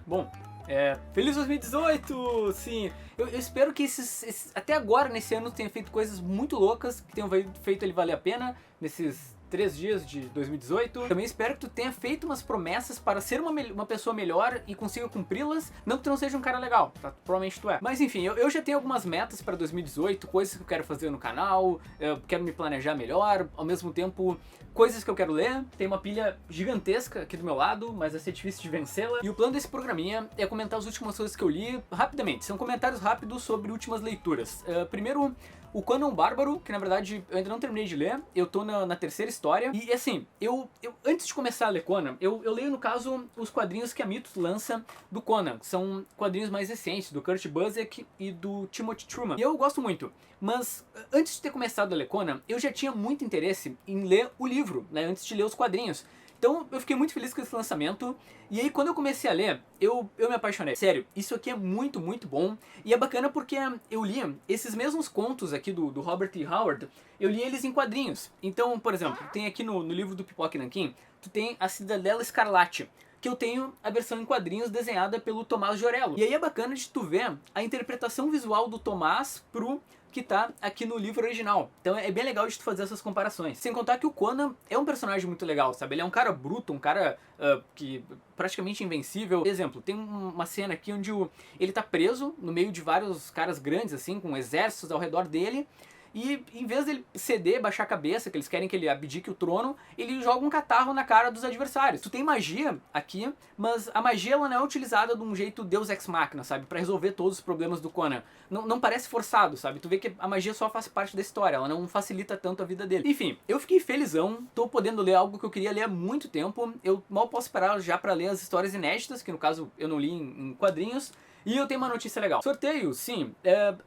Bom, feliz 2018! Sim, eu espero que até agora, nesse ano, tenha feito coisas muito loucas, que tenham feito ele valer a pena, nesses 3 dias de 2018. Também espero que tu tenha feito umas promessas para ser uma pessoa melhor e consiga cumpri-las. Não que tu não seja um cara legal, tá? Provavelmente tu é. Mas enfim, eu já tenho algumas metas para 2018, coisas que eu quero fazer no canal, eu quero me planejar melhor, ao mesmo tempo coisas que eu quero ler. Tem uma pilha gigantesca aqui do meu lado, mas vai ser difícil de vencê-la. E o plano desse programinha é comentar as últimas coisas que eu li rapidamente. São comentários rápidos sobre últimas leituras. Primeiro, o Conan Bárbaro, que na verdade eu ainda não terminei de ler, eu tô na terceira história. E assim, eu antes de começar a ler Conan, eu leio no caso os quadrinhos que a Mitos lança do Conan, que são quadrinhos mais recentes, do Kurt Busiek e do Timothy Truman. E eu gosto muito. Mas antes de ter começado a ler Conan, eu já tinha muito interesse em ler o livro, né, antes de ler os quadrinhos. Então eu fiquei muito feliz com esse lançamento, e aí quando eu comecei a ler, eu me apaixonei. Sério, isso aqui é muito, muito bom, e é bacana porque eu li esses mesmos contos aqui do Robert E. Howard, eu li eles em quadrinhos. Então, por exemplo, tem aqui no livro do Pipoca e Nanquim, tu tem a Cidadela Escarlate, que eu tenho a versão em quadrinhos desenhada pelo Tomás Giorello. E aí é bacana de tu ver a interpretação visual do Tomás pro que tá aqui no livro original. Então é bem legal de tu fazer essas comparações. Sem contar que o Conan é um personagem muito legal, sabe? Ele é um cara bruto, um cara que praticamente invencível. Por exemplo, tem uma cena aqui onde ele tá preso no meio de vários caras grandes, assim, com exércitos ao redor dele. E em vez dele ceder, baixar a cabeça, que eles querem que ele abdique o trono, ele joga um catarro na cara dos adversários. Tu tem magia aqui, mas a magia ela não é utilizada de um jeito Deus Ex Machina, sabe? Pra resolver todos os problemas do Conan. Não parece forçado, sabe? Tu vê que a magia só faz parte da história, ela não facilita tanto a vida dele. Enfim, eu fiquei felizão, tô podendo ler algo que eu queria ler há muito tempo. Eu mal posso esperar já pra ler as histórias inéditas, que no caso eu não li em quadrinhos. E eu tenho uma notícia legal. Sorteio, sim.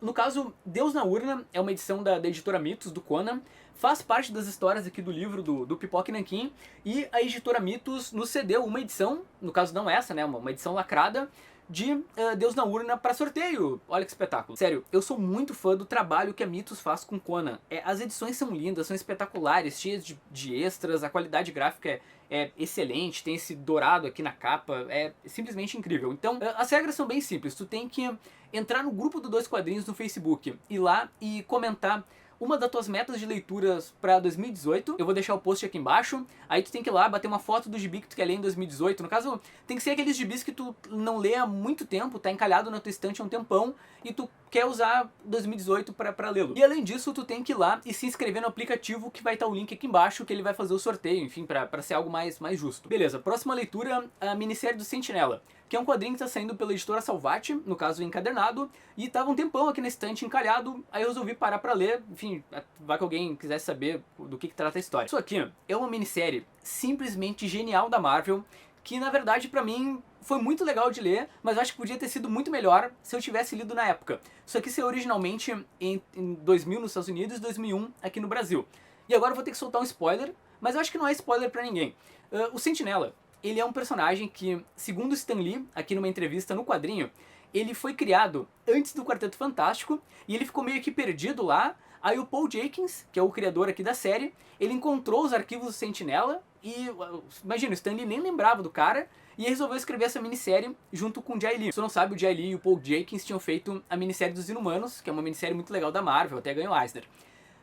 No caso, Deus na Urna é uma edição da editora Mitos, do Conan. Faz parte das histórias aqui do livro do Pipoca e Nanquim. E a editora Mitos nos cedeu uma edição, no caso não essa, né? Uma edição lacrada, de Deus na Urna para sorteio. Olha que espetáculo. Sério, eu sou muito fã do trabalho que a Mitos faz com Conan. As edições são lindas, são espetaculares, cheias de extras, a qualidade gráfica é excelente, tem esse dourado aqui na capa, é simplesmente incrível. Então, as regras são bem simples, tu tem que entrar no grupo do Dois Quadrinhos no Facebook, ir lá e comentar uma das tuas metas de leituras para 2018. Eu vou deixar o post aqui embaixo. Aí tu tem que ir lá, bater uma foto do gibi que tu quer ler em 2018. No caso, tem que ser aqueles gibis que tu não lê há muito tempo, tá encalhado na tua estante há um tempão, e tu quer usar 2018 para lê-lo. E além disso, tu tem que ir lá e se inscrever no aplicativo, que vai estar o link aqui embaixo, que ele vai fazer o sorteio, enfim, para ser algo mais justo. Beleza, próxima leitura, a minissérie do Sentinela, que é um quadrinho que está saindo pela editora Salvati, no caso encadernado, e tava um tempão aqui na estante encalhado, aí eu resolvi parar pra ler, enfim, vai que alguém quisesse saber do que trata a história. Isso aqui é uma minissérie simplesmente genial da Marvel, que na verdade pra mim foi muito legal de ler, mas eu acho que podia ter sido muito melhor se eu tivesse lido na época. Isso aqui saiu originalmente em 2000 nos Estados Unidos e 2001 aqui no Brasil. E agora eu vou ter que soltar um spoiler, mas eu acho que não é spoiler pra ninguém. O Sentinela, ele é um personagem que, segundo Stan Lee, aqui numa entrevista no quadrinho, ele foi criado antes do Quarteto Fantástico e ele ficou meio que perdido lá. Aí o Paul Jenkins, que é o criador aqui da série, ele encontrou os arquivos do Sentinela e, imagina, o Stan Lee nem lembrava do cara e resolveu escrever essa minissérie junto com o Jay Lee. Se você não sabe, o Jay Lee e o Paul Jenkins tinham feito a minissérie dos Inumanos, que é uma minissérie muito legal da Marvel, até ganhou Eisner.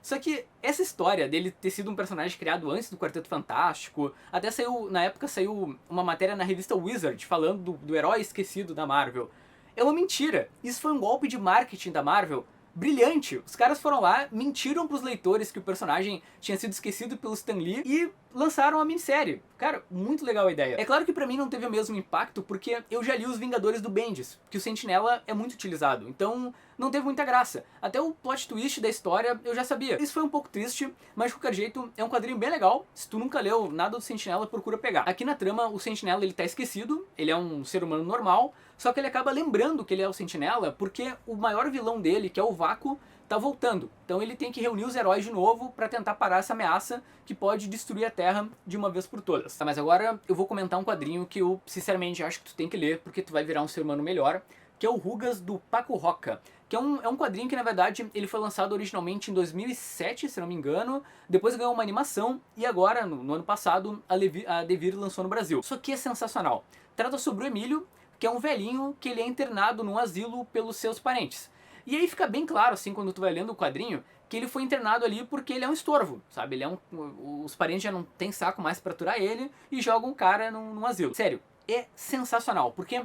Só que essa história dele ter sido um personagem criado antes do Quarteto Fantástico, até saiu, na época saiu uma matéria na revista Wizard falando do herói esquecido da Marvel. É uma mentira. Isso foi um golpe de marketing da Marvel brilhante. Os caras foram lá, mentiram pros leitores que o personagem tinha sido esquecido pelo Stan Lee e lançaram a minissérie. Cara, muito legal a ideia. É claro que pra mim não teve o mesmo impacto, porque eu já li Os Vingadores do Bendis, que o Sentinela é muito utilizado, então não teve muita graça. Até o plot twist da história eu já sabia. Isso foi um pouco triste, mas de qualquer jeito é um quadrinho bem legal. Se tu nunca leu nada do Sentinela, procura pegar. Aqui na trama, o Sentinela ele tá esquecido, ele é um ser humano normal, só que ele acaba lembrando que ele é o Sentinela porque o maior vilão dele, que é o Vácuo, tá voltando. Então ele tem que reunir os heróis de novo pra tentar parar essa ameaça que pode destruir a Terra de uma vez por todas. Tá, mas agora eu vou comentar um quadrinho que eu sinceramente acho que tu tem que ler porque tu vai virar um ser humano melhor, que é o Rugas do Paco Roca, que é um quadrinho que na verdade ele foi lançado originalmente em 2007, se não me engano, depois ganhou uma animação e agora, no ano passado, a Devir lançou no Brasil. Isso aqui é sensacional. Trata sobre o Emílio, que é um velhinho que ele é internado num asilo pelos seus parentes. E aí fica bem claro, assim, quando tu vai lendo o quadrinho, que ele foi internado ali porque ele é um estorvo, sabe? Ele é os parentes já não tem saco mais pra aturar ele e jogam um cara num asilo. Sério, é sensacional, porque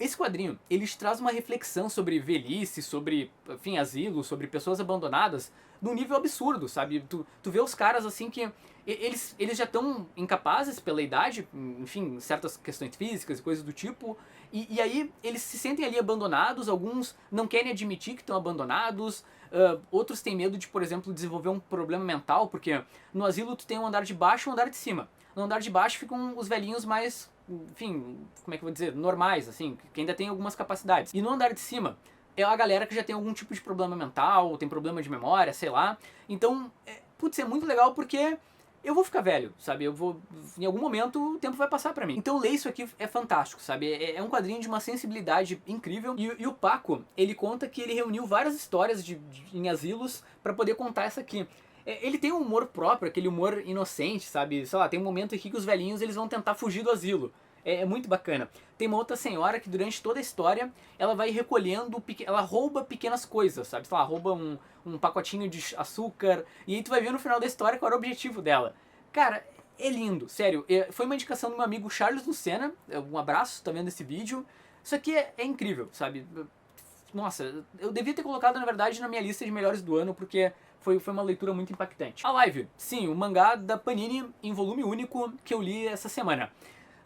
esse quadrinho, ele te traz uma reflexão sobre velhice, sobre, enfim, asilo, sobre pessoas abandonadas, num nível absurdo, sabe? Tu vê os caras assim que eles já estão incapazes pela idade, enfim, certas questões físicas e coisas do tipo, e aí eles se sentem ali abandonados, alguns não querem admitir que estão abandonados, outros têm medo de, por exemplo, desenvolver um problema mental, porque no asilo tu tem um andar de baixo e um andar de cima. No andar de baixo ficam os velhinhos mais, enfim, como é que eu vou dizer, normais, assim, que ainda tem algumas capacidades. E no andar de cima é a galera que já tem algum tipo de problema mental, tem problema de memória, sei lá. Então, putz, é muito legal porque eu vou ficar velho, sabe? Em algum momento o tempo vai passar pra mim. Então ler isso aqui é fantástico, sabe? É um quadrinho de uma sensibilidade incrível. E o Paco, ele conta que ele reuniu várias histórias em asilos pra poder contar essa aqui. Ele tem um humor próprio, aquele humor inocente, sabe? Sei lá, tem um momento aqui que os velhinhos eles vão tentar fugir do asilo. É muito bacana. Tem uma outra senhora que durante toda a história ela vai recolhendo, ela rouba pequenas coisas, sabe? Sei lá, rouba um pacotinho de açúcar e aí tu vai ver no final da história qual era o objetivo dela. Cara, é lindo, sério. Foi uma indicação do meu amigo Charles Lucena, um abraço, tá vendo esse vídeo. Isso aqui é incrível, sabe? Nossa, eu devia ter colocado na verdade na minha lista de melhores do ano porque foi uma leitura muito impactante. A Live, sim, o mangá da Panini em volume único que eu li essa semana.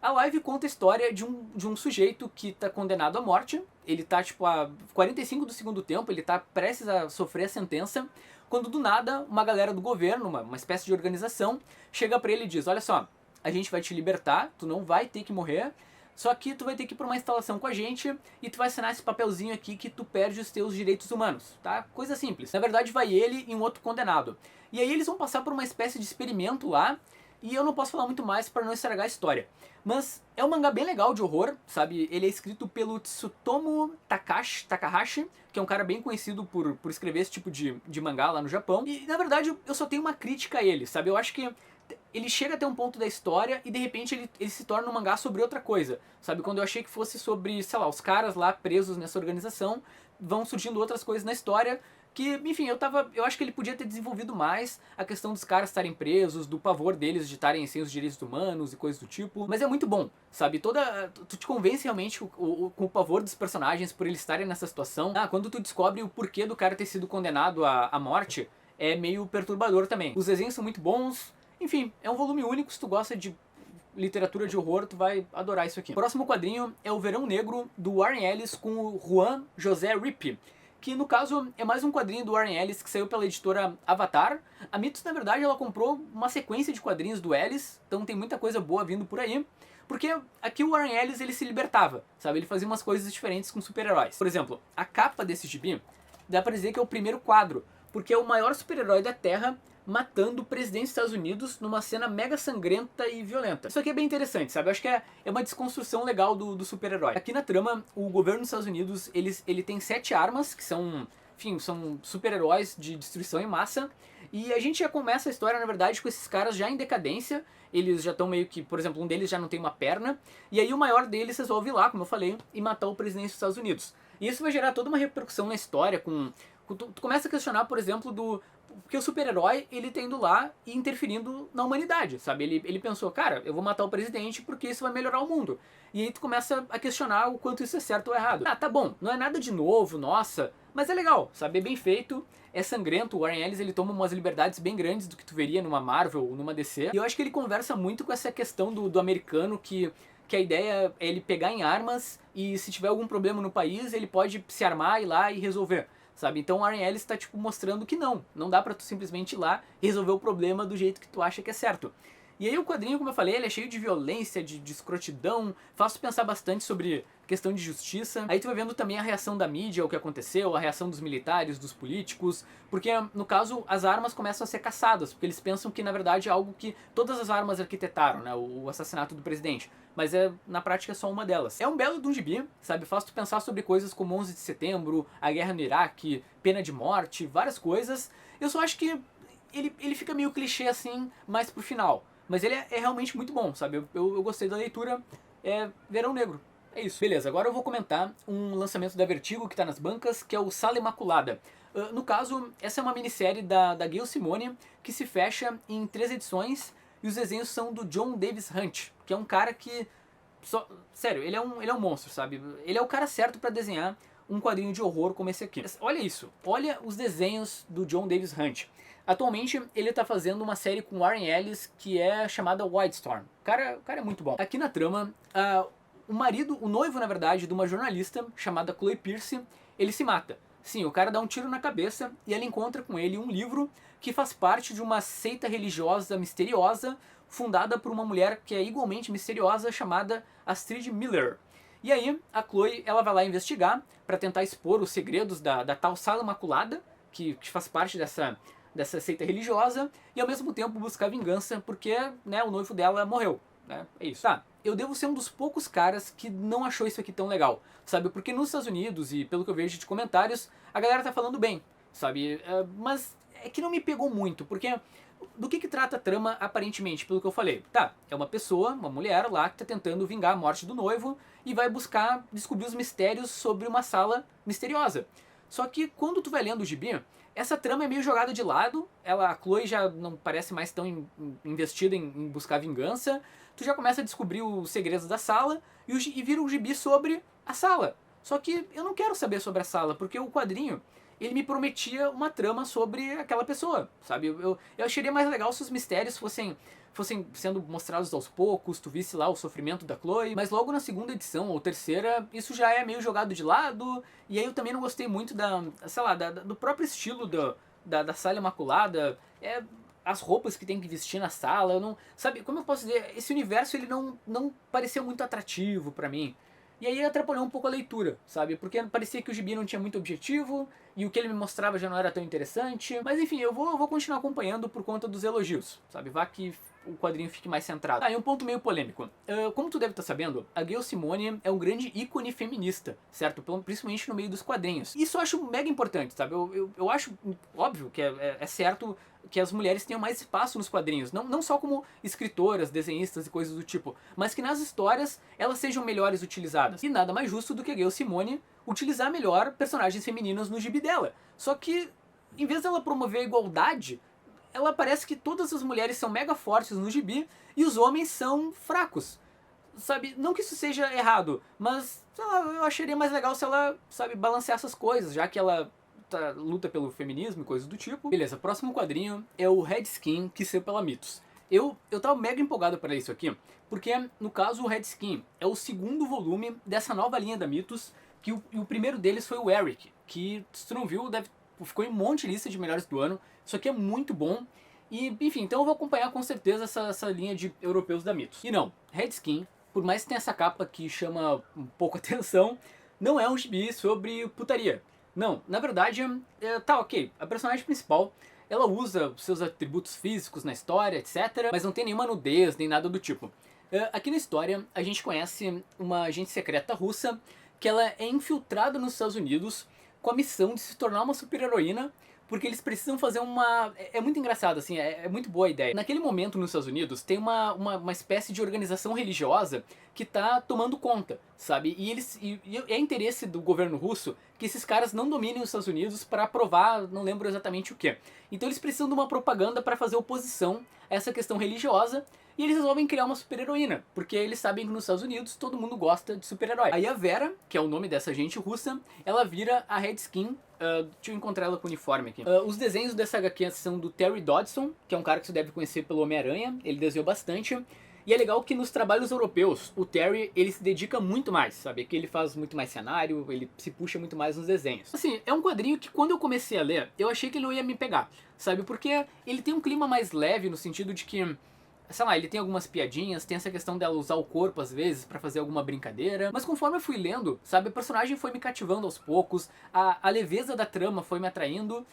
A Live conta a história de um sujeito que tá condenado à morte. Ele tá, tipo, a 45 do segundo tempo, ele tá prestes a sofrer a sentença, quando do nada, uma galera do governo, uma espécie de organização, chega pra ele e diz, olha só, a gente vai te libertar, tu não vai ter que morrer, só que tu vai ter que ir pra uma instalação com a gente e tu vai assinar esse papelzinho aqui que tu perde os teus direitos humanos, tá? Coisa simples. Na verdade, vai ele e um outro condenado. E aí eles vão passar por uma espécie de experimento lá, e eu não posso falar muito mais para não estragar a história. Mas é um mangá bem legal de horror, sabe? Ele é escrito pelo Tsutomu Takahashi, que é um cara bem conhecido por escrever esse tipo de mangá lá no Japão. E na verdade eu só tenho uma crítica a ele, sabe? Eu acho que ele chega até um ponto da história e de repente ele se torna um mangá sobre outra coisa, sabe? Quando eu achei que fosse sobre, sei lá, os caras lá presos nessa organização, vão surgindo outras coisas na história que, enfim, eu acho que ele podia ter desenvolvido mais a questão dos caras estarem presos, do pavor deles de estarem sem os direitos humanos e coisas do tipo. Mas é muito bom, sabe? Tu te convence realmente com o pavor dos personagens por eles estarem nessa situação. Quando tu descobre o porquê do cara ter sido condenado à morte, é meio perturbador também. Os desenhos são muito bons. Enfim, é um volume único. Se tu gosta de literatura de horror, tu vai adorar isso aqui. O próximo quadrinho é o Verão Negro, do Warren Ellis, com o Juan José Ripp, que no caso é mais um quadrinho do Warren Ellis que saiu pela editora Avatar. A Mitos, na verdade, ela comprou uma sequência de quadrinhos do Ellis, então tem muita coisa boa vindo por aí. Porque aqui o Warren Ellis ele se libertava, sabe? Ele fazia umas coisas diferentes com super-heróis. Por exemplo, a capa desse gibi dá pra dizer que é o primeiro quadro, porque é o maior super-herói da Terra matando o presidente dos Estados Unidos numa cena mega sangrenta e violenta. Isso aqui é bem interessante, sabe? Eu acho que é uma desconstrução legal do super-herói. Aqui na trama, o governo dos Estados Unidos, ele tem 7 armas, que são, enfim, são super-heróis de destruição em massa, e a gente já começa a história, na verdade, com esses caras já em decadência. Eles já estão meio que, por exemplo, um deles já não tem uma perna, e aí o maior deles resolve ir lá, como eu falei, e matar o presidente dos Estados Unidos. E isso vai gerar toda uma repercussão na história, tu começa a questionar, por exemplo, porque o super-herói, ele tá indo lá e interferindo na humanidade, sabe? Ele pensou, cara, eu vou matar o presidente porque isso vai melhorar o mundo. E aí tu começa a questionar o quanto isso é certo ou errado. Tá bom, não é nada de novo, nossa, mas é legal, sabe? É bem feito, é sangrento. O Warren Ellis, ele toma umas liberdades bem grandes do que tu veria numa Marvel ou numa DC. E eu acho que ele conversa muito com essa questão do americano que a ideia é ele pegar em armas e se tiver algum problema no país, ele pode se armar, ir lá e resolver. Sabe? Então o Warren Ellis está tipo, mostrando que não dá pra tu simplesmente ir lá e resolver o problema do jeito que tu acha que é certo. E aí o quadrinho, como eu falei, ele é cheio de violência, de escrotidão, faz tu pensar bastante sobre questão de justiça. Aí tu vai vendo também a reação da mídia, o que aconteceu, a reação dos militares, dos políticos, porque no caso as armas começam a ser caçadas, porque eles pensam que na verdade é algo que todas as armas arquitetaram, né, o assassinato do presidente, mas na prática é só uma delas. É um belo de um gibi, sabe, faz tu pensar sobre coisas como 11 de setembro, a guerra no Iraque, pena de morte, várias coisas. Eu só acho que ele fica meio clichê assim, mais pro final. Mas ele é realmente muito bom, sabe? Eu gostei da leitura. É Verão Negro. É isso. Beleza, agora eu vou comentar um lançamento da Vertigo que tá nas bancas, que é o Sala Imaculada. No caso, essa é uma minissérie da Gayle Simone que se fecha em 3 edições e os desenhos são do John Davis Hunt, que é um cara que... sério, ele é um monstro, sabe? Ele é o cara certo pra desenhar um quadrinho de horror como esse aqui. Olha isso, olha os desenhos do John Davis Hunt. Atualmente ele tá fazendo uma série com Warren Ellis que é chamada Wildstorm. O cara é muito bom. Aqui na trama, o noivo na verdade, de uma jornalista chamada Chloe Pierce, ele se mata. Sim, o cara dá um tiro na cabeça e ela encontra com ele um livro que faz parte de uma seita religiosa misteriosa fundada por uma mulher que é igualmente misteriosa chamada Astrid Miller. E aí a Chloe ela vai lá investigar para tentar expor os segredos da tal Sala Imaculada, que faz parte dessa seita religiosa, e ao mesmo tempo buscar vingança porque, né, o noivo dela morreu. Né? É isso. Tá, eu devo ser um dos poucos caras que não achou isso aqui tão legal, sabe? Porque nos Estados Unidos, e pelo que eu vejo de comentários, a galera tá falando bem, sabe? Mas é que não me pegou muito, porque do que trata a trama aparentemente, pelo que eu falei? Tá, é uma pessoa, uma mulher lá que tá tentando vingar a morte do noivo e vai buscar descobrir os mistérios sobre uma sala misteriosa. Só que quando tu vai lendo o gibi, essa trama é meio jogada de lado, a Chloe já não parece mais tão investida em buscar vingança, tu já começa a descobrir os segredos da sala e vira um gibi sobre a sala. Só que eu não quero saber sobre a sala, porque o quadrinho, ele me prometia uma trama sobre aquela pessoa, sabe? Eu acharia mais legal se os mistérios fossem sendo mostrados aos poucos, tu visse lá o sofrimento da Chloe, mas logo na segunda edição ou terceira, isso já é meio jogado de lado, e aí eu também não gostei muito do próprio estilo da Sala Imaculada, as roupas que tem que vestir na sala, eu não, sabe, como eu posso dizer, esse universo ele não pareceu muito atrativo pra mim. E aí atrapalhou um pouco a leitura, sabe? Porque parecia que o gibi não tinha muito objetivo, e o que ele me mostrava já não era tão interessante. Mas enfim, eu vou continuar acompanhando por conta dos elogios, sabe? Vá que o quadrinho fique mais centrado. E um ponto meio polêmico. Como tu deve estar sabendo, a Gayle Simone é um grande ícone feminista, certo? Principalmente no meio dos quadrinhos. Isso eu acho mega importante, sabe? Eu acho óbvio que é certo que as mulheres tenham mais espaço nos quadrinhos, não só como escritoras, desenhistas e coisas do tipo, mas que nas histórias elas sejam melhores utilizadas. E nada mais justo do que a Gayle Simone utilizar melhor personagens femininos no gibi dela. Só que, em vez dela promover a igualdade, ela parece que todas as mulheres são mega fortes no gibi e os homens são fracos. Sabe, não que isso seja errado, mas sei lá, eu acharia mais legal se ela, sabe, balancear essas coisas, já que ela luta pelo feminismo e coisas do tipo. Beleza, próximo quadrinho é o Red Skin, que saiu pela Mitos. Eu tava mega empolgado para isso aqui, porque no caso o Red Skin é o segundo volume dessa nova linha da Mitos, que o primeiro deles foi o Eric, que se tu não viu, ficou em um monte de lista de melhores do ano. Isso aqui é muito bom. E, enfim, então eu vou acompanhar com certeza essa linha de europeus da Mitos. E não, Red Skin, por mais que tenha essa capa que chama um pouco atenção, não é um gibi sobre putaria. Não, na verdade, tá ok, a personagem principal, ela usa seus atributos físicos na história, etc, mas não tem nenhuma nudez, nem nada do tipo. Aqui na história, a gente conhece uma agente secreta russa, que ela é infiltrada nos Estados Unidos com a missão de se tornar uma super-heroína, porque eles precisam fazer uma... É muito engraçado, assim, é muito boa a ideia. Naquele momento nos Estados Unidos tem uma espécie de organização religiosa que tá tomando conta, sabe? E é interesse do governo russo que esses caras não dominem os Estados Unidos para provar, não lembro exatamente o que. Então eles precisam de uma propaganda para fazer oposição a essa questão religiosa, e eles resolvem criar uma super-heroína, porque eles sabem que nos Estados Unidos todo mundo gosta de super-herói. Aí a Vera, que é o nome dessa agente russa, ela vira a Red Skin. Deixa eu encontrar ela com o uniforme aqui. Os desenhos dessa HQ são do Terry Dodson, que é um cara que você deve conhecer pelo Homem-Aranha, ele desenhou bastante. E é legal que nos trabalhos europeus, o Terry, ele se dedica muito mais, sabe? Que ele faz muito mais cenário, ele se puxa muito mais nos desenhos. Assim, é um quadrinho que quando eu comecei a ler, eu achei que ele não ia me pegar, sabe? Porque ele tem um clima mais leve no sentido de que, sei lá, ele tem algumas piadinhas, tem essa questão dela usar o corpo às vezes pra fazer alguma brincadeira. Mas conforme eu fui lendo, sabe, a personagem foi me cativando aos poucos, a leveza da trama foi me atraindo.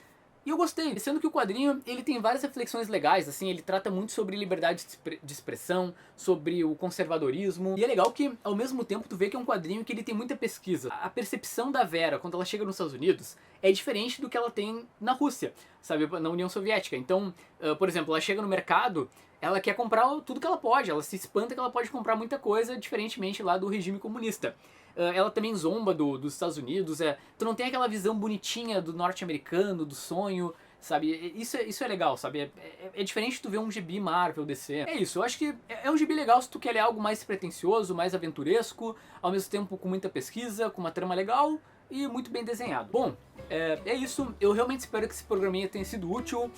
E eu gostei, sendo que o quadrinho, ele tem várias reflexões legais, assim, ele trata muito sobre liberdade de expressão, sobre o conservadorismo. E é legal que, ao mesmo tempo, tu vê que é um quadrinho que ele tem muita pesquisa. A percepção da Vera, quando ela chega nos Estados Unidos, é diferente do que ela tem na Rússia, sabe, na União Soviética. Então, por exemplo, ela chega no mercado, ela quer comprar tudo que ela pode, ela se espanta que ela pode comprar muita coisa, diferentemente lá do regime comunista. Ela também zomba dos Estados Unidos, tu não tem aquela visão bonitinha do norte-americano, do sonho, sabe? Isso é legal, sabe? É diferente de tu ver um gibi Marvel, DC. É isso, eu acho que é um gibi legal se tu quer ler algo mais pretensioso, mais aventuresco, ao mesmo tempo com muita pesquisa, com uma trama legal e muito bem desenhado. Bom, é isso, eu realmente espero que esse programinha tenha sido útil.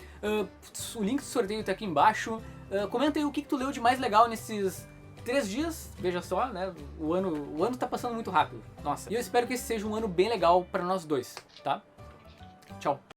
O link do sorteio tá aqui embaixo. Comenta aí o que tu leu de mais legal nesses 3 dias, veja só, né? O ano tá passando muito rápido. Nossa. E eu espero que esse seja um ano bem legal para nós dois, tá? Tchau.